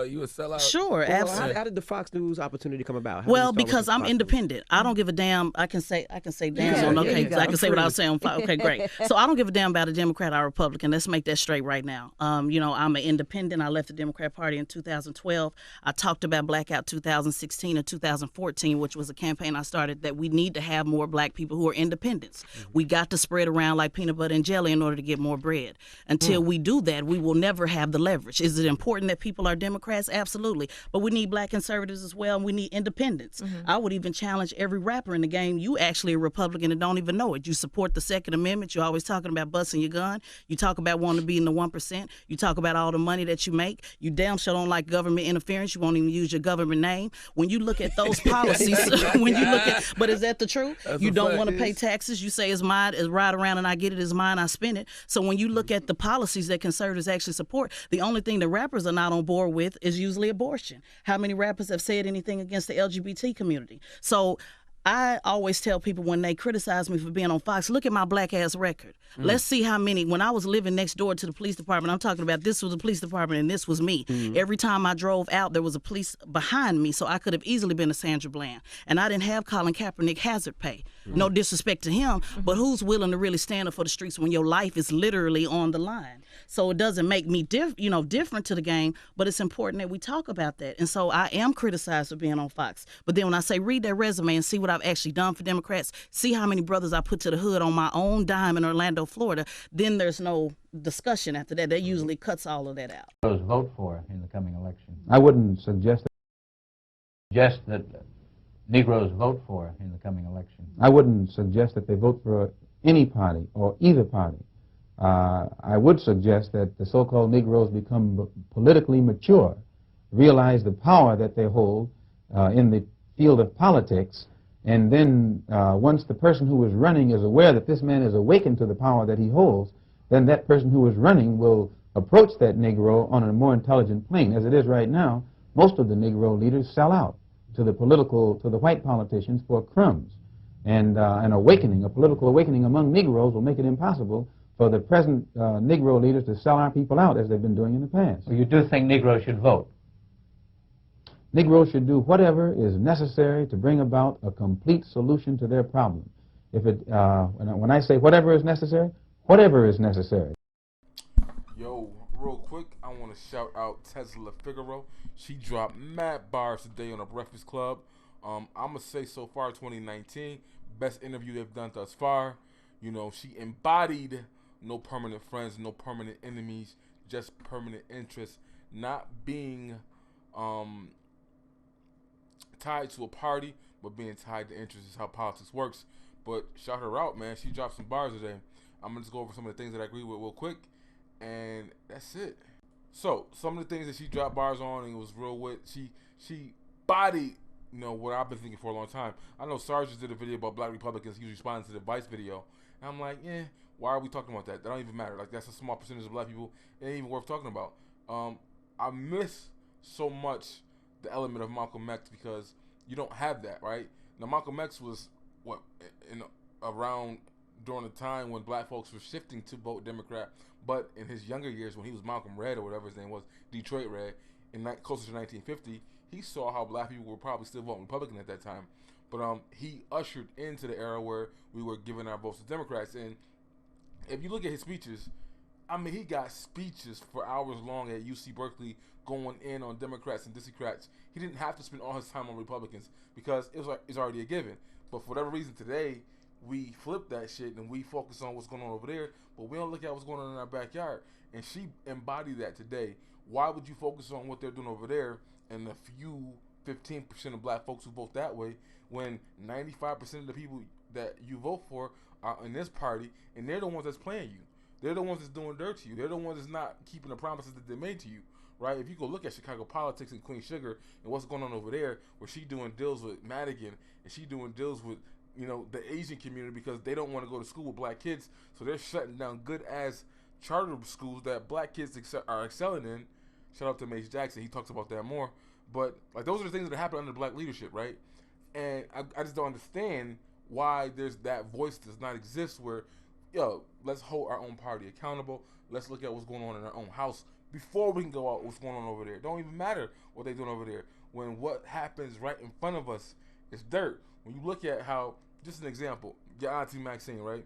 you a sellout? Sure, Well, absolutely. how did the Fox News opportunity come about? How did you Well, start working because for I'm Fox News? independent. I don't give a damn. I can say damn Yeah, on yeah, okay, you because go. I can say what I I'm was saying on fire. Okay, great. So I don't give a damn about a Democrat or a Republican. Let's make that straight right now. You know, I'm an independent. I left the Democrat Party in 2012. I talked about Blackout 2016 and 2014, which was a campaign I started that we need to have more black people who are independents. We got to spread around like peanut butter and jelly in order to get more bread. Until we do that, we will never have the leverage. Is it important that people are Democrats? Absolutely. But we need black conservatives as well, and we need independents. I would even challenge every rapper in the game. You actually a Republican and don't even know it. You support the Second Amendment. You're always talking about busting your gun. You talk about wanting to be in the 1%. You talk about all the money that you make. You damn sure don't like government interference. You won't even use your government name. When you look at those policies, but is that the truth? You don't want to pay taxes. You say it's mine, it's right around and I get it, it's mine, I spend it. So when you look at the policies that conservatives actually support, the only thing that rappers are not on board with is usually abortion. How many rappers have said anything against the LGBT community? So I always tell people when they criticize me for being on Fox, look at my black ass record. Let's see how many. When I was living next door to the police department, I'm talking about this was the police department and this was me. Every time I drove out, there was a police behind me, so I could have easily been a Sandra Bland. And I didn't have Colin Kaepernick hazard pay. No disrespect to him, but who's willing to really stand up for the streets when your life is literally on the line? So it doesn't make me different to the game, but it's important that we talk about that. And so I am criticized for being on Fox. But then when I say read that resume and see what I've actually done for Democrats, see how many brothers I put to the hood on my own dime in Orlando, Florida, then there's no discussion after that. That usually cuts all of that out. Those vote for in the coming election. I wouldn't suggest That Negroes vote for in the coming election. I wouldn't suggest that they vote for any party or either party. I would suggest that the so-called Negroes become politically mature, realize the power that they hold in the field of politics, and then once the person who is running is aware that this man is awakened to the power that he holds, then that person who is running will approach that Negro on a more intelligent plane. As it is right now, most of the Negro leaders sell out to the white politicians for crumbs. And a political awakening among Negroes will make it impossible for the present Negro leaders to sell our people out as they've been doing in the past. So you do think Negroes should vote? Negroes should do whatever is necessary to bring about a complete solution to their problem. When I say whatever is necessary, whatever is necessary. Yo, real quick, I want to shout out Tezlyn Figaro. She dropped mad bars today on the Breakfast Club. I'm going to say so far 2019, best interview they've done thus far. You know, she embodied no permanent friends, no permanent enemies, just permanent interests. Not being tied to a party, but being tied to interests is how politics works. But shout her out, man. She dropped some bars today. I'm going to just go over some of the things that I agree with real quick, and that's it. So, some of the things that she dropped bars on and was real with, she bodied, you know, what I've been thinking for a long time. I know Sarge just did a video about black Republicans. He was responding to the Vice video. And I'm like, why are we talking about that? That don't even matter. Like, that's a small percentage of black people. It ain't even worth talking about. I miss so much the element of Malcolm X because you don't have that, right? Now, Malcolm X was, around during the time when black folks were shifting to vote Democrat, but in his younger years when he was Malcolm Red or whatever his name was, Detroit Red, closer to 1950, he saw how black people were probably still voting Republican at that time. But he ushered into the era where we were giving our votes to Democrats. And if you look at his speeches, I mean, he got speeches for hours long at UC Berkeley going in on Democrats and Dixiecrats. He didn't have to spend all his time on Republicans because it's already a given. But for whatever reason today, we flip that shit and we focus on what's going on over there, but we don't look at what's going on in our backyard. And she embodied that today. Why would you focus on what they're doing over there and the few 15% of black folks who vote that way when 95% of the people that you vote for are in this party and they're the ones that's playing you? They're the ones that's doing dirt to you. They're the ones that's not keeping the promises that they made to you, right? If you go look at Chicago politics and Queen Sugar and what's going on over there, where she doing deals with Madigan and she doing deals with, you know, the Asian community because they don't want to go to school with black kids, so they're shutting down good-ass charter schools that black kids are excelling in. Shout out to Mace Jackson. He talks about that more. But, like, those are the things that happen under black leadership, right? And I just don't understand why there's that voice does not exist where, let's hold our own party accountable. Let's look at what's going on in our own house before we can go out what's going on over there. Don't even matter what they're doing over there. When what happens right in front of us is dirt. When you look at how, just an example, your auntie Maxine, right?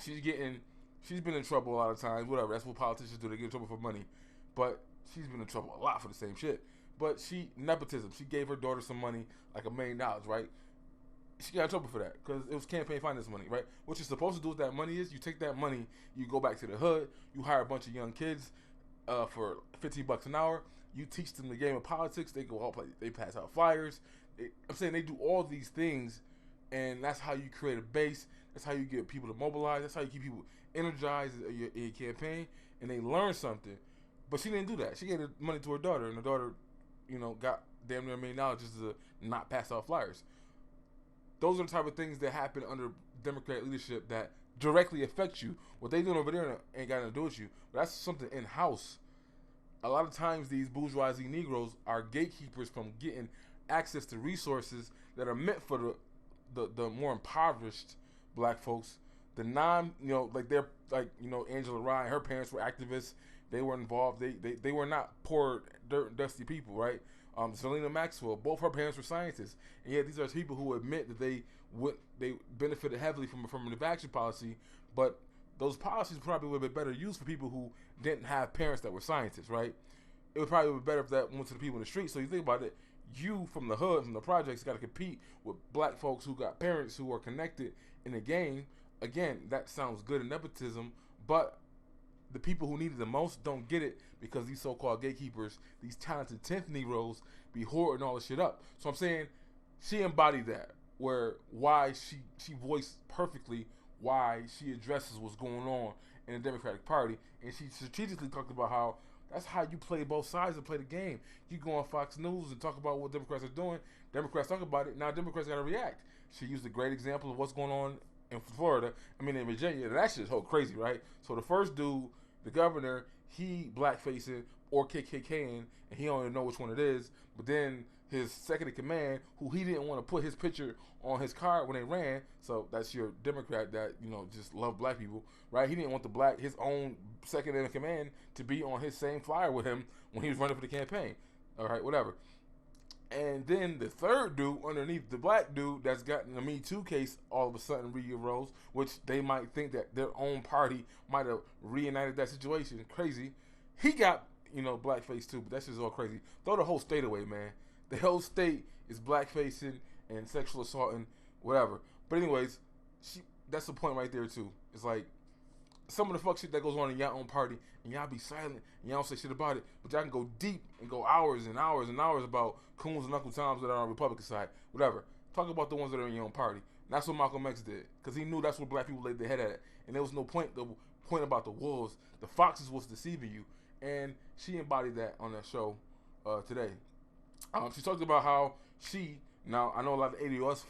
She's been in trouble a lot of times, whatever. That's what politicians do. They get in trouble for money. But she's been in trouble a lot for the same shit. But nepotism. She gave her daughter some money, like $1 million, right? She got in trouble for that because it was campaign finance money, right? What you're supposed to do with that money is you take that money, you go back to the hood, you hire a bunch of young kids for $15 an hour. You teach them the game of politics. They go out play. They pass out flyers. I'm saying they do all these things, and that's how you create a base. That's how you get people to mobilize. That's how you keep people energized in your campaign, and they learn something. But she didn't do that. She gave the money to her daughter, and her daughter, got damn near $1 million just to not pass out flyers. Those are the type of things that happen under Democrat leadership that directly affect you. What they doing over there ain't got nothing to do with you. But that's something in-house. A lot of times these bourgeoisie Negroes are gatekeepers from getting access to resources that are meant for the more impoverished black folks. The Angela Rye, her parents were activists. They were involved. They were not poor, dirt, and dusty people, right? Selena Maxwell, both her parents were scientists, and yet these are people who admit that they benefited heavily from affirmative action policy, but those policies probably would have been better used for people who didn't have parents that were scientists, right? It would probably be better if that went to the people in the street. So you think about it, you from the hood, from the projects, got to compete with black folks who got parents who are connected in the game. Again, that sounds good in nepotism, but the people who need it the most don't get it because these so-called gatekeepers, these talented 10th Negroes, be hoarding all this shit up. So I'm saying she embodied that, why she voiced perfectly why she addresses what's going on in the Democratic Party, and she strategically talked about how that's how you play both sides and play the game. You go on Fox News and talk about what Democrats are doing. Democrats talk about it. Now Democrats got to react. She used a great example of what's going on in Florida. In Virginia. That shit's so crazy, right? So the first dude, the governor, he blackfacing or KKKing, and he don't even know which one it is. But then his second in command, who he didn't want to put his picture on his card when they ran. So that's your Democrat that just love black people, right? He didn't want his own second in command to be on his same flyer with him when he was running for the campaign. All right, whatever. And then the third dude underneath the black dude that's gotten a Me Too case all of a sudden re-arose, which they might think that their own party might have reunited that situation. Crazy. He got, blackface too, but that's just all crazy. Throw the whole state away, man. The whole state is blackfacing and sexual assaulting, whatever. But anyways, that's the point right there too. It's like some of the fuck shit that goes on in y'all own party, and y'all be silent and y'all don't say shit about it, but y'all can go deep and go hours and hours and hours about coons and Uncle Toms that are on the Republican side, whatever. Talk about the ones that are in your own party. And that's what Malcolm X did, because he knew that's where black people laid their head at, and there was no point. The point about the wolves, the foxes was deceiving you, and she embodied that on that show today. She talked about how now I know a lot of ADOS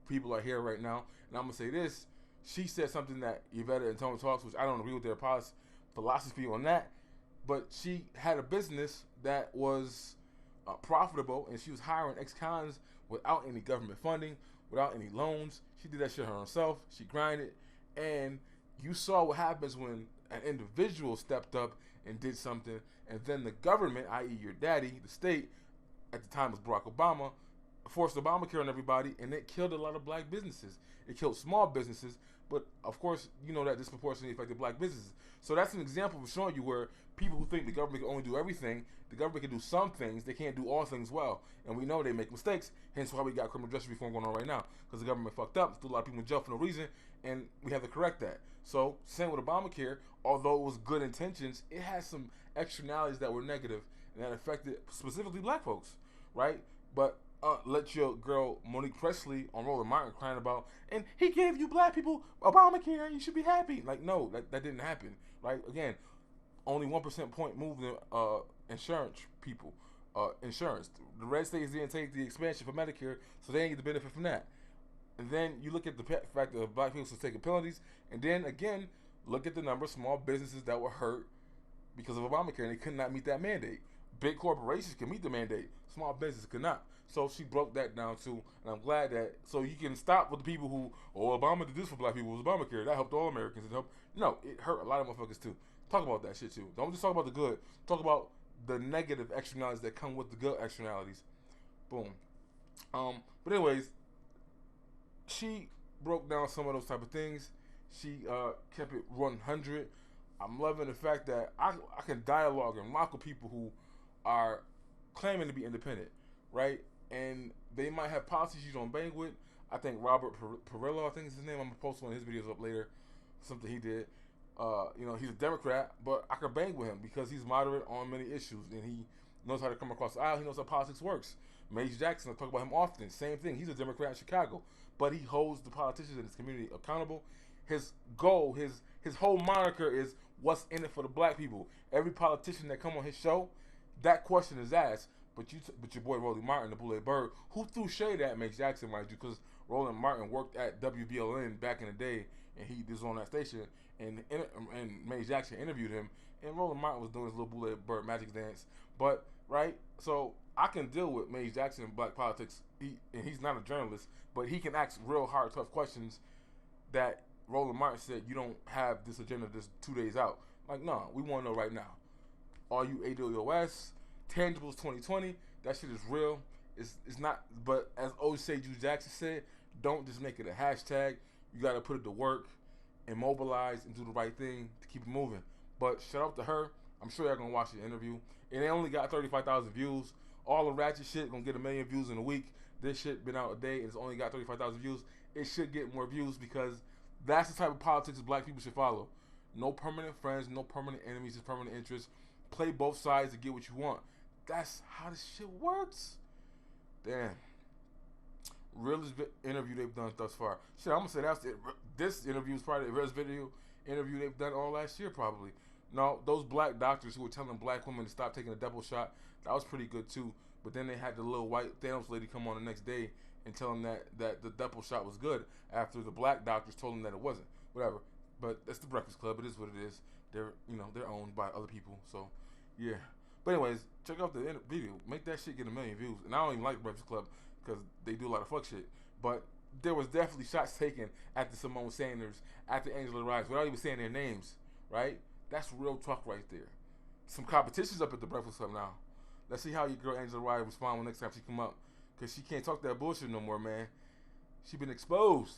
people are here right now, and I'm gonna say this. She said something that Yvette and Tony talks, which I don't agree with their philosophy on that, but she had a business that was profitable, and she was hiring ex-cons without any government funding, without any loans. She did that shit herself. She grinded, and you saw what happens when an individual stepped up and did something, and then the government, i.e. your daddy, the state, at the time was Barack Obama, forced Obamacare on everybody, and it killed a lot of black businesses. It killed small businesses, but of course, that disproportionately affected black businesses. So that's an example of showing you where people who think the government can only do everything, the government can do some things, they can't do all things well. And we know they make mistakes, hence why we got criminal justice reform going on right now, because the government fucked up, threw a lot of people in jail for no reason, and we have to correct that. So, same with Obamacare, although it was good intentions, it had some externalities that were negative, and that affected specifically black folks, right? But let your girl Monique Presley on Roland Martin crying about, and he gave you black people Obamacare, you should be happy. Like, no, that didn't happen, right? Again, only 1% point moved in insurance people, insurance. The red states didn't take the expansion for Medicare, so they didn't get the benefit from that. And then you look at the fact that black people are taking penalties, and then again, look at the number of small businesses that were hurt because of Obamacare, and they could not meet that mandate. Big corporations can meet the mandate, small businesses could not. So she broke that down too, and I'm glad that, so you can stop with the people who, Obama did this for black people, it was Obamacare, that helped all Americans. No, it hurt a lot of motherfuckers too. Talk about that shit too. Don't just talk about the good. Talk about the negative externalities that come with the good externalities. Boom. But anyways, she broke down some of those type of things. She kept it 100. I'm loving the fact that I can dialogue and rock with people who are claiming to be independent, right? And they might have policies you don't bang with. I think Robert Perillo, I think is his name. I'm gonna post one of his videos up later. Something he did. He's a Democrat, but I can bang with him because he's moderate on many issues and he knows how to come across the aisle. He knows how politics works. Mace Jackson, I talk about him often. Same thing. He's a Democrat in Chicago, but he holds the politicians in his community accountable. His goal, his whole moniker is what's in it for the black people. Every politician that come on his show, that question is asked. But your boy Roland Martin, the Boule Bird, who threw shade at Mace Jackson, mind you, because Roland Martin worked at WBLN back in the day, and he was on that station, and Mace Jackson interviewed him, and Roland Martin was doing his little Boule Bird magic dance. But right, so I can deal with Mace Jackson in black politics. He's not a journalist, but he can ask real hard, tough questions that Roland Martin said you don't have this agenda this 2 days out. Like, no, we want to know right now. Are you AWOS? Tangibles 2020, that shit is real. It's not, but as Osage Jackson said, don't just make it a hashtag. You got to put it to work and mobilize and do the right thing to keep it moving. But shout out to her. I'm sure y'all gonna watch the interview. And they only got 35,000 views. All the ratchet shit gonna get 1 million views in a week. This shit been out a day and it's only got 35,000 views. It should get more views because that's the type of politics that black people should follow. No permanent friends, no permanent enemies, just permanent interests. Play both sides to get what you want. That's how this shit works. Damn. Realest interview they've done thus far. Shit, I'm gonna say that's it. This interview is probably the realest video interview they've done all last year, probably. No, those black doctors who were telling black women to stop taking a double shot, that was pretty good too. But then they had the little white Thanos lady come on the next day and tell them that the double shot was good after the black doctors told them that it wasn't. Whatever. But that's the Breakfast Club. It is what it is. They're owned by other people. So, yeah. But anyways, check out the video. Make that shit get 1 million views. And I don't even like Breakfast Club because they do a lot of fuck shit. But there was definitely shots taken at the Simone Sanders, at the Angela Rice, without even saying their names, right? That's real talk right there. Some competition's up at the Breakfast Club now. Let's see how your girl Angela Rice respond when next time she come up. Because she can't talk that bullshit no more, man. She been exposed.